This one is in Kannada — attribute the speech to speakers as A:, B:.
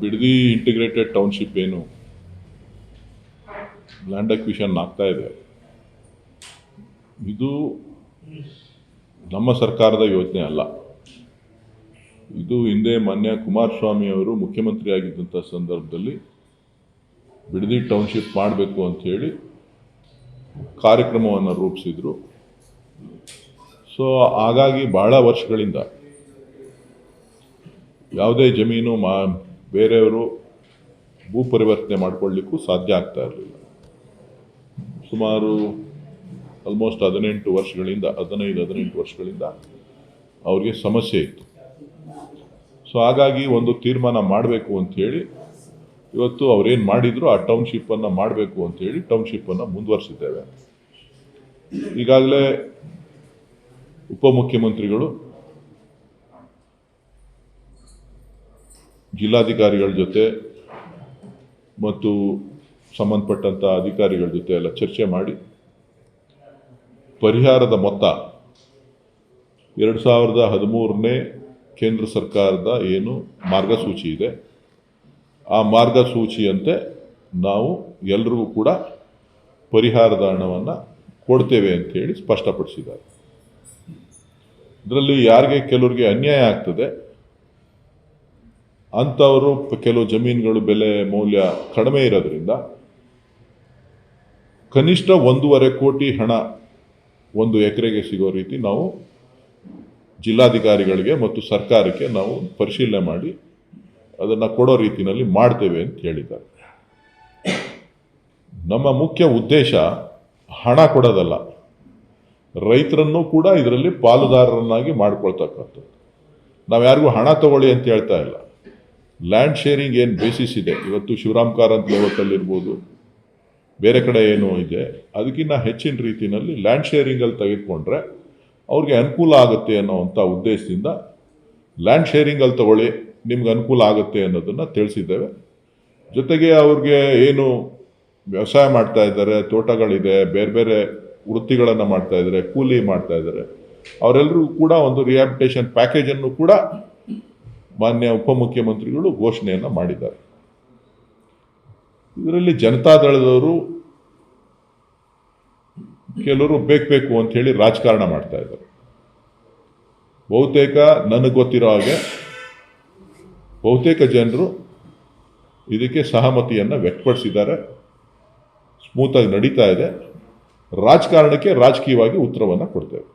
A: ಬಿಡದಿ ಇಂಟಿಗ್ರೇಟೆಡ್ ಟೌನ್ಶಿಪ್ ಏನು ಲ್ಯಾಂಡ್ ಅಕ್ವಿಷನ್ ಆಗ್ತಾ ಇದೆ, ಇದು ನಮ್ಮ ಸರ್ಕಾರದ ಯೋಜನೆ ಅಲ್ಲ. ಇದು ಹಿಂದೆ ಮಾನ್ಯ ಕುಮಾರಸ್ವಾಮಿ ಅವರು ಮುಖ್ಯಮಂತ್ರಿ ಆಗಿದ್ದಂಥ ಸಂದರ್ಭದಲ್ಲಿ ಬಿಡದಿ ಟೌನ್ಶಿಪ್ ಮಾಡಬೇಕು ಅಂತ ಹೇಳಿ ಕಾರ್ಯಕ್ರಮವನ್ನು ರೂಪಿಸಿದ್ರು. ಸೊ ಹಾಗಾಗಿ ಬಹಳ ವರ್ಷಗಳಿಂದ ಯಾವುದೇ ಜಮೀನು ಬೇರೆಯವರು ಭೂ ಪರಿವರ್ತನೆ ಮಾಡಿಕೊಳ್ಳಿಕ್ಕೂ ಸಾಧ್ಯ ಆಗ್ತಾ ಇರಲಿಲ್ಲ. ಸುಮಾರು ಆಲ್ಮೋಸ್ಟ್ 15 ವರ್ಷಗಳಿಂದ ಅವ್ರಿಗೆ ಸಮಸ್ಯೆ ಇತ್ತು. ಸೊ ಹಾಗಾಗಿ ಒಂದು ತೀರ್ಮಾನ ಮಾಡಬೇಕು ಅಂಥೇಳಿ ಇವತ್ತು ಅವ್ರೇನು ಮಾಡಿದ್ರು ಆ ಟೌನ್ಶಿಪ್ಪನ್ನು ಮಾಡಬೇಕು ಅಂಥೇಳಿ ಟೌನ್ಶಿಪ್ಪನ್ನು ಮುಂದುವರಿಸಿದ್ದೇವೆ. ಈಗಾಗಲೇ ಉಪಮುಖ್ಯಮಂತ್ರಿಗಳು ಜಿಲ್ಲಾಧಿಕಾರಿಗಳ ಜೊತೆ ಮತ್ತು ಸಂಬಂಧಪಟ್ಟಂಥ ಅಧಿಕಾರಿಗಳ ಜೊತೆ ಎಲ್ಲ ಚರ್ಚೆ ಮಾಡಿ ಪರಿಹಾರದ ಮೊತ್ತ 2013ನೇ ಕೇಂದ್ರ ಸರ್ಕಾರದ ಏನು ಮಾರ್ಗಸೂಚಿ ಇದೆ ಆ ಮಾರ್ಗಸೂಚಿಯಂತೆ ನಾವು ಎಲ್ರಿಗೂ ಕೂಡ ಪರಿಹಾರದ ಹಣವನ್ನು ಕೊಡ್ತೇವೆ ಅಂತೇಳಿ ಸ್ಪಷ್ಟಪಡಿಸಿದ್ದಾರೆ. ಇದರಲ್ಲಿ ಯಾರಿಗೆ ಕೆಲವರಿಗೆ ಅನ್ಯಾಯ ಆಗ್ತದೆ ಅಂಥವರು ಕೆಲವು ಜಮೀನುಗಳು ಬೆಲೆ ಮೌಲ್ಯ ಕಡಿಮೆ ಇರೋದ್ರಿಂದ ಕನಿಷ್ಠ 1.5 ಕೋಟಿ ಹಣ 1 ಎಕರೆಗೆ ಸಿಗೋ ರೀತಿ ನಾವು ಜಿಲ್ಲಾಧಿಕಾರಿಗಳಿಗೆ ಮತ್ತು ಸರ್ಕಾರಕ್ಕೆ ನಾವು ಪರಿಶೀಲನೆ ಮಾಡಿ ಅದನ್ನು ಕೊಡೋ ರೀತಿಯಲ್ಲಿ ಮಾಡ್ತೇವೆ ಅಂತ ಹೇಳಿದ್ದಾರೆ. ನಮ್ಮ ಮುಖ್ಯ ಉದ್ದೇಶ ಹಣ ಕೊಡೋದಲ್ಲ, ರೈತರನ್ನು ಕೂಡ ಇದರಲ್ಲಿ ಪಾಲುದಾರರನ್ನಾಗಿ ಮಾಡ್ಕೊಳ್ತಕ್ಕಂಥದ್ದು. ನಾವು ಯಾರಿಗೂ ಹಣ ತಗೊಳ್ಳಿ ಅಂತ ಹೇಳ್ತಾ ಇಲ್ಲ. ಲ್ಯಾಂಡ್ ಶೇರಿಂಗ್ ಏನು ಬೇಸಿಸ್ ಇದೆ, ಇವತ್ತು ಶಿವರಾಮ್ ಕಾರಂತ್ ಲೇಔಟಲ್ಲಿರ್ಬೋದು, ಬೇರೆ ಕಡೆ ಏನೋ ಇದೆ, ಅದಕ್ಕಿಂತ ಹೆಚ್ಚಿನ ರೀತಿಯಲ್ಲಿ ಲ್ಯಾಂಡ್ ಶೇರಿಂಗಲ್ಲಿ ತೆಗೆದುಕೊಂಡ್ರೆ ಅವ್ರಿಗೆ ಅನುಕೂಲ ಆಗುತ್ತೆ ಅನ್ನೋವಂಥ ಉದ್ದೇಶದಿಂದ ಲ್ಯಾಂಡ್ ಶೇರಿಂಗಲ್ಲಿ ತಗೊಳ್ಳಿ, ನಿಮ್ಗೆ ಅನುಕೂಲ ಆಗುತ್ತೆ ಅನ್ನೋದನ್ನು ತಿಳಿಸಿದ್ದೇವೆ. ಜೊತೆಗೆ ಅವ್ರಿಗೆ ಏನು ವ್ಯವಸಾಯ ಮಾಡ್ತಾ ಇದ್ದಾರೆ, ತೋಟಗಳಿದೆ, ಬೇರೆ ಬೇರೆ ವೃತ್ತಿಗಳನ್ನು ಮಾಡ್ತಾ ಇದ್ದಾರೆ, ಕೂಲಿ ಮಾಡ್ತಾ ಇದ್ದಾರೆ, ಅವರೆಲ್ಲರಿಗೂ ಕೂಡ ಒಂದು ರಿಹ್ಯಾಬಿಟೇಷನ್ ಪ್ಯಾಕೇಜನ್ನು ಕೂಡ ಮಾನ್ಯ ಉಪಮುಖ್ಯಮಂತ್ರಿಗಳು ಘೋಷಣೆಯನ್ನು ಮಾಡಿದ್ದಾರೆ. ಇದರಲ್ಲಿ ಜನತಾದಳದವರು ಕೆಲವರು ಬೇಕು ಅಂತ ಹೇಳಿ ರಾಜಕಾರಣ ಮಾಡ್ತಾ ಇದ್ದಾರೆ. ಬಹುತೇಕ ನನಗೆ ಗೊತ್ತಿರೋ ಹಾಗೆ ಬಹುತೇಕ ಜನರು ಇದಕ್ಕೆ ಸಹಮತಿಯನ್ನು ವ್ಯಕ್ತಪಡಿಸಿದ್ದಾರೆ. ಸ್ಮೂತಾಗಿ ನಡೀತಾ ಇದೆ. ರಾಜಕಾರಣಕ್ಕೆ ರಾಜಕೀಯವಾಗಿ ಉತ್ತರವನ್ನು ಕೊಡ್ತೇವೆ.